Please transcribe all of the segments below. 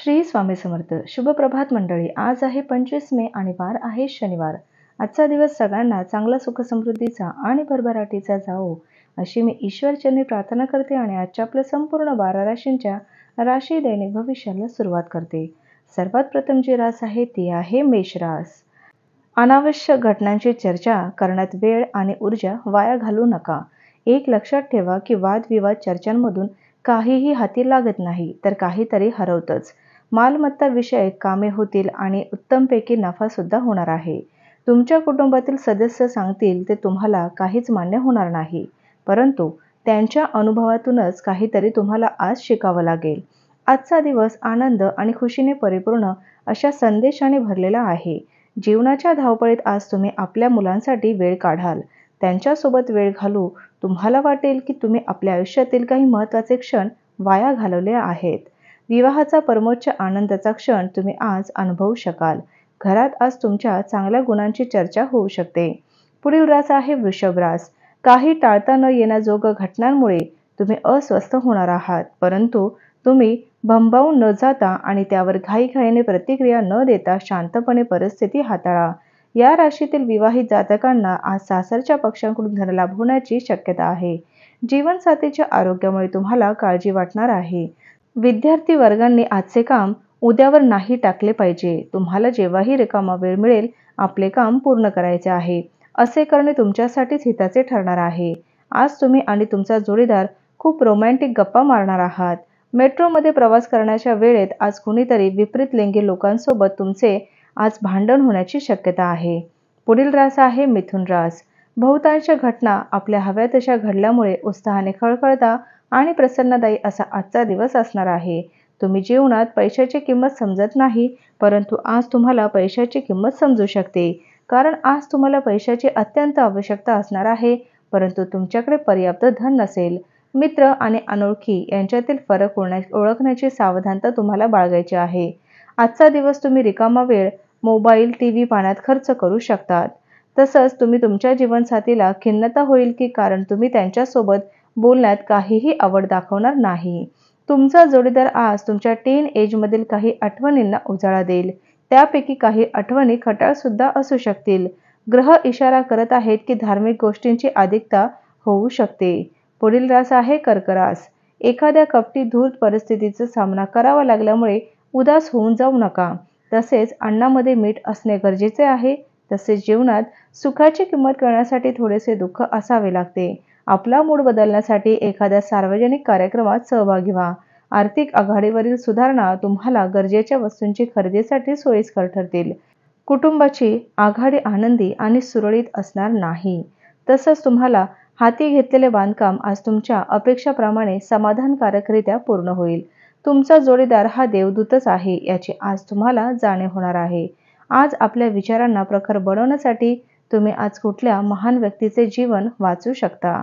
श्री स्वामी समर्थ. शुभ प्रभात मंडळी. आज आहे 25 मे आणि वार आहे शनिवार. आजचा दिवस सगळ्यांना चांगला सुख समृद्धीचा आणि भरभराटीचा जावो अशी मी ईश्वरचरणी प्रार्थना करते आणि आजच्या आपल्या संपूर्ण 12 राशींच्या राशी दैनिक भविष्याला सुरुवात करते. सर्वात प्रथम जी रास आहे ती आहे मेष रास. अनावश्यक घटनांची चर्चा करण्यात वेळ आणि ऊर्जा वाया घालवू नका. एक लक्षात ठेवा की वादविवाद चर्चांमधून काहीही हाती लागत नाही तर काहीतरी हरवतंच. मालमत्ता विषयक कामे होतील आणि उत्तमपैकी नफा सुद्धा होणार आहे. तुमच्या कुटुंबातील सदस्य सांगतील ते तुम्हाला काहीच मान्य होणार नाही, परंतु त्यांच्या अनुभवातूनच काहीतरी तुम्हाला आज शिकावं लागेल. आजचा दिवस आनंद आणि खुशीने परिपूर्ण अशा संदेशाने भरलेला आहे. जीवनाच्या धावपळीत आज तुम्ही आपल्या मुलांसाठी वेळ काढाल. त्यांच्यासोबत वेळ घालू तुम्हाला वाटेल की तुम्ही आपल्या आयुष्यातील काही महत्त्वाचे क्षण वाया घालवले आहेत. विवाहाचा परमोच्च आनंदाचा क्षण तुम्ही आज अनुभवू शकाल. घरात आज तुमच्या चांगल्या गुणांची चर्चा होऊ शकते. पुढील रास आहे वृषभ रास. काही टाळता न येण्याजोग्या घटनांमुळे तुम्ही अस्वस्थ होणार आहात, परंतु तुम्ही भंबावून न जाता आणि त्यावर घाईघाईने प्रतिक्रिया न देता शांतपणे परिस्थिती हाताळा. या राशीतील विवाहित जातकांना आज सासरच्या पक्षांकडून धनलाभ होण्याची शक्यता आहे. जीवनसाथीच्या आरोग्यामुळे तुम्हाला काळजी वाटणार आहे. विद्यार्थी वर्गांनी आजचे काम उद्यावर नाही टाकले पाहिजे. तुम्हाला जेव्हाही रिकामा वेळ मिळेल आपले काम पूर्ण करायचे आहे. असे करणे तुमच्यासाठीच हिताचे ठरणार आहे. आज तुम्ही आणि तुमचा जोडीदार खूप रोमॅन्टिक गप्पा मारणार आहात. मेट्रोमध्ये प्रवास करण्याच्या वेळेत आज कुणीतरी विपरीत लिंगी लोकांसोबत तुमचे आज भांडण होण्याची शक्यता आहे. पुढील रास आहे मिथुन रास. बहुतांश घटना आपल्या हव्या तशा घडल्यामुळे उत्साहाने खळखळता आणि प्रसन्नदायी असा आजचा दिवस असणार आहे. तुम्ही जीवनात पैशाची किंमत समजत नाही, परंतु आज तुम्हाला पैशाची किंमत समजू शकते. कारण आज तुम्हाला पैशाची अत्यंत आवश्यकता असणार आहे, परंतु तुमच्याकडे पर्याप्त धन नसेल. मित्र आणि अनोळखी यांच्यातील फरक ओळखण्याची सावधानता तुम्हाला बाळगायची आहे. आजचा दिवस तुम्ही रिकामा वेळ मोबाईल, टीव्ही पाहण्यात खर्च करू शकतात. तसंच तुम्ही तुमच्या जीवनसाथीला खिन्नता होईल की कारण तुम्ही त्यांच्यासोबत बोलण्यात काहीही आवड दाखवणार नाही. तुमचा जोडीदार आज तुमच्या टीन एजमधील काही आठवणींना उजाळा देईल. त्यापैकी काही आठवणी खट्याळ सुद्धा असू शकतील. ग्रह इशारा करत आहेत की धार्मिक गोष्टींची अधिकता होऊ शकते. पुढील रास आहे कर्क रास. एखाद्या कपटी धूर्त परिस्थितीचा सामना करावा लागल्यामुळे उदास होऊन जाऊ नका. तसेच अन्नामध्ये मीठ असणे गरजेचे आहे. तसेच जीवनात सुखाची किंमत कळण्यासाठी थोडेसे दुःख असावे लागते. आपला मूड बदलण्यासाठी एखाद्या सार्वजनिक कार्यक्रमात सहभागी व्हा. आर्थिक आघाडीवरील सुधारणा तुम्हाला गरजेच्या वस्तूंची खरेदीसाठी सोयीस्कर ठरतील. कुटुंबाची आघाडी आनंदी आणि सुरळीत असणार नाही. तसंच तुम्हाला हाती घेतलेले बांधकाम आज तुमच्या अपेक्षाप्रमाणे समाधानकारकरित्या पूर्ण होईल. तुमचा जोडीदार हा देवदूतच आहे याची आज तुम्हाला जाणीव होणार आहे. आज आपल्या विचारांना प्रखर बनवण्यासाठी तुम्ही आज कुठल्या महान व्यक्तीचे जीवन वाचू शकता.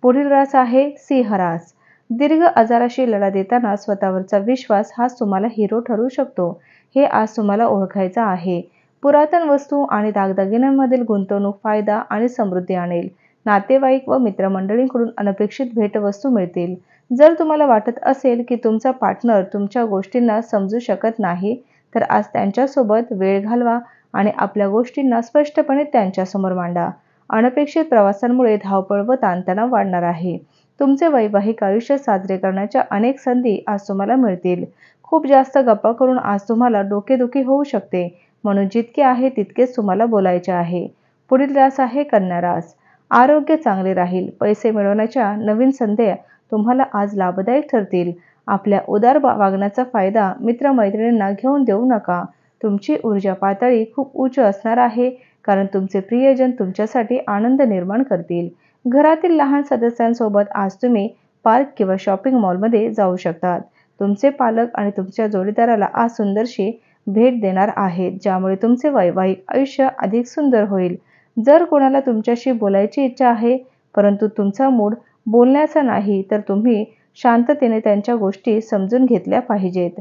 पुढील रास आहे सिंह रास. दीर्घ आजाराशी लढा देताना स्वतःवरचा विश्वास हाच तुम्हाला हिरो ठरू शकतो. हे आज तुम्हाला ओळखायचं आहे. पुरातन वस्तू आणि दागदागिन्यांमधील गुंतवणूक फायदा आणि समृद्धी आणेल. नातेवाईक व मित्रमंडळींकडून अनपेक्षित भेटवस्तू मिळतील. जर तुम्हाला वाटत असेल की तुमचा पार्टनर तुमच्या गोष्टींना समजू शकत नाही, तर आज त्यांच्यासोबत वेळ घालवा आणि आपल्या गोष्टींना स्पष्टपणे त्यांच्यासमोर मांडा. अनपेक्षित प्रवासांमुळे धावपळ व ताणतणाव वाढणार आहे. तुमचे वैवाहिक आयुष्य साजरे करण्याच्या अनेक संधी आज तुम्हाला मिळतील. खूप जास्त गप्पा करून आज तुम्हाला डोकेदुखी होऊ शकते, म्हणून जितके आहे तितकेच तुम्हाला बोलायचे आहे. पुढील रास आहे कन्या रास. आरोग्य चांगले राहील. पैसे मिळवण्याच्या नवीन संधी तुम्हाला आज लाभदायक ठरतील. आपल्या उदार वागण्याचा फायदा मित्रमैत्रिणींना घेऊन देऊ नका. तुमची ऊर्जा पातळी खूप उच्च असणार आहे, कारण तुमचे प्रियजन तुमच्यासाठी आनंद निर्माण करतील. घरातील लहान सदस्यांसोबत आज तुम्ही पार्क किंवा शॉपिंग मॉलमध्ये जाऊ शकतात. तुमचे पालक आणि तुमच्या जोडीदाराला आज सुंदरशी भेट देणार आहेत, ज्यामुळे तुमचे वैवाहिक आयुष्य अधिक सुंदर होईल. जर कोणाला तुमच्याशी बोलायची इच्छा आहे, परंतु तुमचा मूड बोलण्याचा नाही, तर तुम्ही शांततेने त्यांच्या गोष्टी समजून घेतल्या पाहिजेत.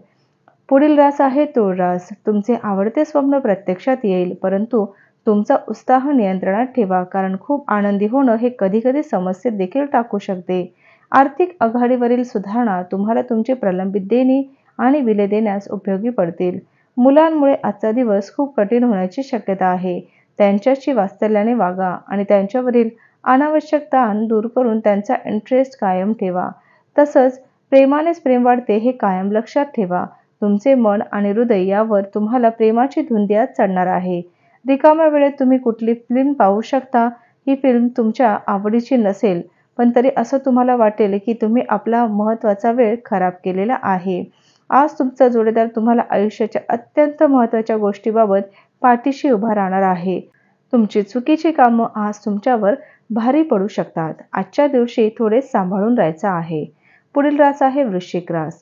पुढील रास आहे तुळ रास. तुमचे आवडते स्वप्न प्रत्यक्षात येईल, परंतु तुमचा उत्साह नियंत्रणात ठेवा, कारण खूप आनंदी होणं हे कधीकधी समस्येत देखील टाकू शकते. आर्थिक आघाडीवरील सुधारणा तुम्हाला तुमची प्रलंबित देणी आणि बिले देण्यास उपयोगी पडतील. मुलांमुळे आजचा दिवस खूप कठीण होण्याची शक्यता आहे. त्यांच्याशी वात्सल्याने वागा आणि त्यांच्यावरील अनावश्यक ताण दूर करून त्यांचा इंटरेस्ट कायम ठेवा. तसंच प्रेमानेच प्रेम वाढते हे कायम लक्षात ठेवा. तुमचे मन आणि हृदय यावर तुम्हाला प्रेमाची धुंदी आज चढणार आहे. रिकाम्या वेळेत तुम्ही कुठली फिल्म पाहू शकता. ही फिल्म तुमच्या आवडीची नसेल, पण तरी असं तुम्हाला वाटेल की तुम्ही आपला महत्त्वाचा वेळ खराब केलेला आहे. आज तुमचा जोडीदार तुम्हाला आयुष्याच्या अत्यंत महत्त्वाच्या गोष्टीबाबत पाठीशी उभा राहणार आहे. तुमची चुकीची कामं आज तुमच्यावर भारी पडू शकतात. आजच्या दिवशी थोडे सांभाळून राहायचं आहे. पुढील रास आहे वृश्चिक रास.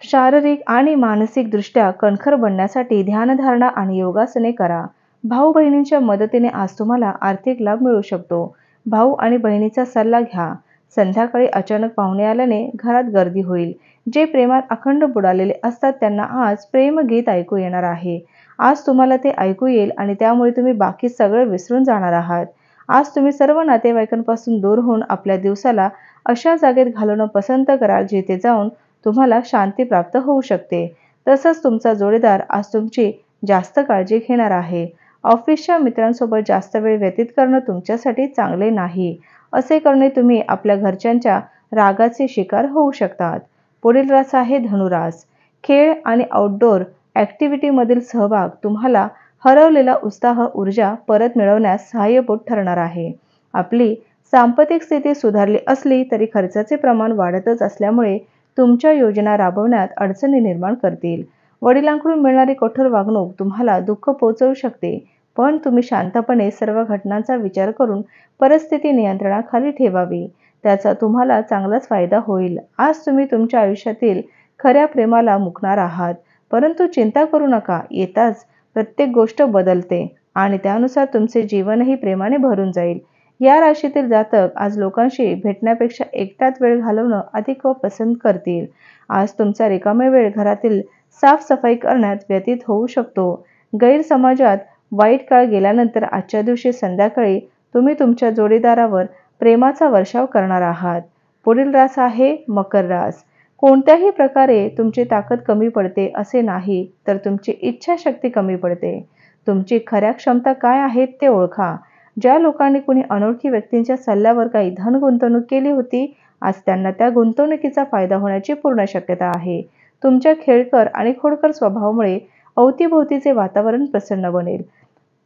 शारीरिक आणि मानसिक दृष्ट्या कणखर बनण्यासाठी ध्यानधारणा आणि योगासने करा. भाऊ बहिणींच्या मदतीने आज तुम्हाला आर्थिक लाभ मिळू शकतो. भाऊ आणि बहिणीचा सल्ला घ्या. संध्याकाळी अचानक पाहुणे आल्याने घरात गर्दी होईल. जे प्रेमात अखंड बुडालेले असतात त्यांना आज प्रेमगीत ऐकू येणार आहे. आज तुम्हाला ते ऐकू येईल आणि त्यामुळे तुम्ही बाकी सगळं विसरून जाणार आहात. आज तुम्ही सर्व नातेवाईकांपासून दूर होऊन आपल्या दिवसाला अशा जागेत घालवणं पसंत कराल जिथे जाऊन तुम्हाला शांती प्राप्त होऊ शकते. तसंच तुमचा जोडीदार आज तुमची जास्त काळजी घेणार आहे. ऑफिसच्या मित्रांसोबत जास्त वेळ व्यतीत करणं तुमच्यासाठी चांगले नाही. असे करणे तुम्ही आपल्या घरच्यांच्या रागाचे शिकार होऊ शकतात. पुढील रास आहे धनुरास. खेळ आणि आउटडोअर ॲक्टिव्हिटीमधील सहभाग तुम्हाला हरवलेला उत्साह ऊर्जा परत मिळवण्यास सहाय्यभूत ठरणार आहे. आपली सांपत्तिक स्थिती सुधारली असली तरी खर्चाचे प्रमाण वाढतच असल्यामुळे तुमच्या योजना राबवण्यात अडचणी निर्माण करतील. वडिलांकडून मिळणारी कठोर वागणूक तुम्हाला दुःख पोहोचवू शकते, पण तुम्ही शांतपणे सर्व घटनांचा विचार करून परिस्थिती नियंत्रणाखाली ठेवावी. त्याचा तुम्हाला चांगलाच फायदा होईल. आज तुम्ही तुमच्या आयुष्यातील खऱ्या प्रेमाला मुकणार आहात, परंतु चिंता करू नका. येताच प्रत्येक गोष्ट बदलते आणि त्यानुसार तुमचे जीवनही प्रेमाने भरून जाईल. या राशीतील जातक आज लोकांशी भेटण्यापेक्षा एकट्यात वेळ घालवणं अधिक पसंत करतील. आज तुमचा रिकामा वेळ घरातील साफसफाई करण्यात व्यतीत होऊ शकतो. गैरसमजात वाईट काळ गेल्यानंतर आजच्या दिवशी संध्याकाळी तुम्ही तुमच्या जोडीदारावर प्रेमाचा वर्षाव करणार आहात. पुढील रास आहे मकर रास. कोणत्याही प्रकारे तुमची ताकद कमी पडते असे नाही, तर तुमची इच्छाशक्ती कमी पडते. तुमची खऱ्या क्षमता काय आहेत ते ओळखा. ज्या लोकांनी कुणी अनोळखी व्यक्तींच्या सल्ल्यावर काही धन गुंतवणूक केली होती, आज त्यांना त्या गुंतवणुकीचा फायदा होण्याची पूर्ण शक्यता आहे. तुमच्या खेळकर आणि खोडकर स्वभावामुळे अवतीभोवतीचे वातावरण प्रसन्न बनेल.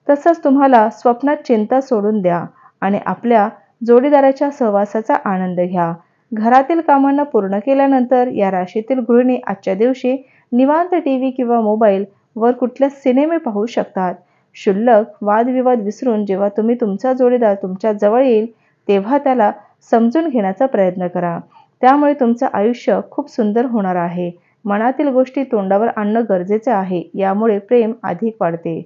तसंच तुम्हाला स्वप्नात चिंता सोडून द्या आणि आपल्या जोडीदाराच्या सहवासाचा आनंद घ्या. घरातील कामांना पूर्ण केल्यानंतर या राशीतील गृहिणी आजच्या दिवशी निवांत टीव्ही किंवा मोबाईल वर कुठले सिनेमे पाहू शकतात. क्षुल्लक वादविवाद विसरून जेव्हा तुम्ही तुमचा जोडीदार तुमच्या जवळ येईल तेव्हा त्याला समजून घेण्याचा प्रयत्न करा. त्यामुळे तुमचं आयुष्य खूप सुंदर होणार आहे. मनातील गोष्टी तोंडावर आणणं गरजेचं आहे. यामुळे प्रेम अधिक वाढते.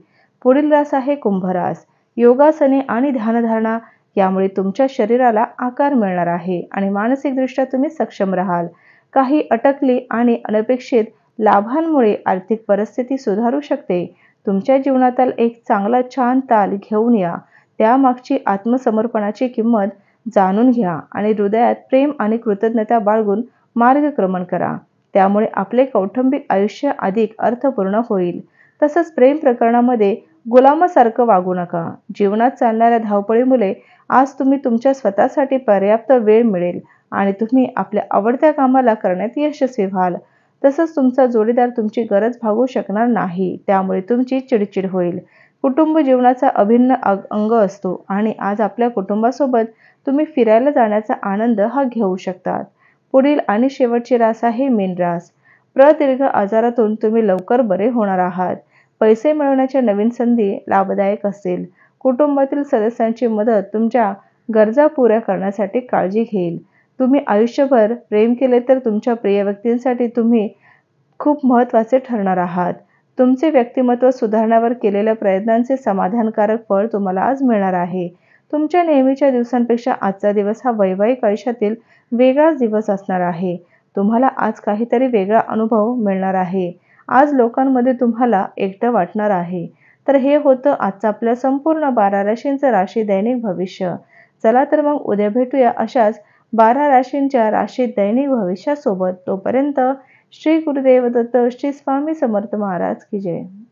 पुढील रास आहे कुंभ रास. योगासने आणि ध्यानधारणा यामुळे तुमच्या शरीराला आकार मिळणार आहे आणि मानसिकदृष्ट्या तुम्ही सक्षम राहाल. काही अटकली आणि अनपेक्षित लाभांमुळे आर्थिक परिस्थिती सुधारू शकते. तुमच्या जीवनातील एक चांगला छान ताल घेऊन या. त्यामागची आत्मसमर्पणाची किंमत जाणून घ्या आणि हृदयात प्रेम आणि कृतज्ञता बाळगून मार्गक्रमण करा. त्यामुळे आपले कौटुंबिक आयुष्य अधिक अर्थपूर्ण होईल. तसंच प्रेम प्रकरणामध्ये गुलामासारखं वागू नका. जीवनात चालणाऱ्या धावपळीमुळे आज तुम्ही तुमच्या स्वतःसाठी पर्याप्त वेळ मिळेल आणि तुम्ही आपल्या आवडत्या कामाला करण्यात यशस्वी व्हाल. तसंच तुमचा जोडीदार तुमची गरज भागवू शकणार नाही, त्यामुळे तुमची चिडचिड होईल. कुटुंब जीवनाचा अभिन्न अंग असतो आणि आज आपल्या कुटुंबासोबत तुम्ही फिरायला जाण्याचा आनंद हा घेऊ शकतात. पुढील आणि शेवटची रास आहे मीन रास. प्रदीर्घ आजारातून तुम्ही लवकर बरे होणार आहात. पैसे मिळवण्याच्या नवीन संधी लाभदायक असतील. कुटुंबातील सदस्यांची मदत तुमच्या गरजा पुऱ्या करण्यासाठी काळजी घेईल. तुम्ही आयुष्यभर प्रेम केले तर तुमच्या प्रिय व्यक्तींसाठी तुम्ही खूप महत्त्वाचे ठरणार आहात. तुमचे व्यक्तिमत्व सुधारण्यावर केलेल्या प्रयत्नांचे समाधानकारक फळ तुम्हाला आज मिळणार आहे. तुमच्या नेहमीच्या दिवसांपेक्षा आजचा दिवस हा वैवाहिक आयुष्यातील वेगळाच दिवस असणार आहे. तुम्हाला आज काहीतरी वेगळा अनुभव मिळणार आहे. आज लोकांमध्ये तुम्हाला एकटं वाटणार आहे. तर हे होतं आजचं आपल्या संपूर्ण 12 राशींचं राशी दैनिक भविष्य. चला तर मग उद्या भेटूया अशाच 12 राशींच्या राशी दैनिक भविष्यासोबत. तोपर्यंत श्री गुरुदेव दत्त. श्री स्वामी समर्थ महाराज की जय.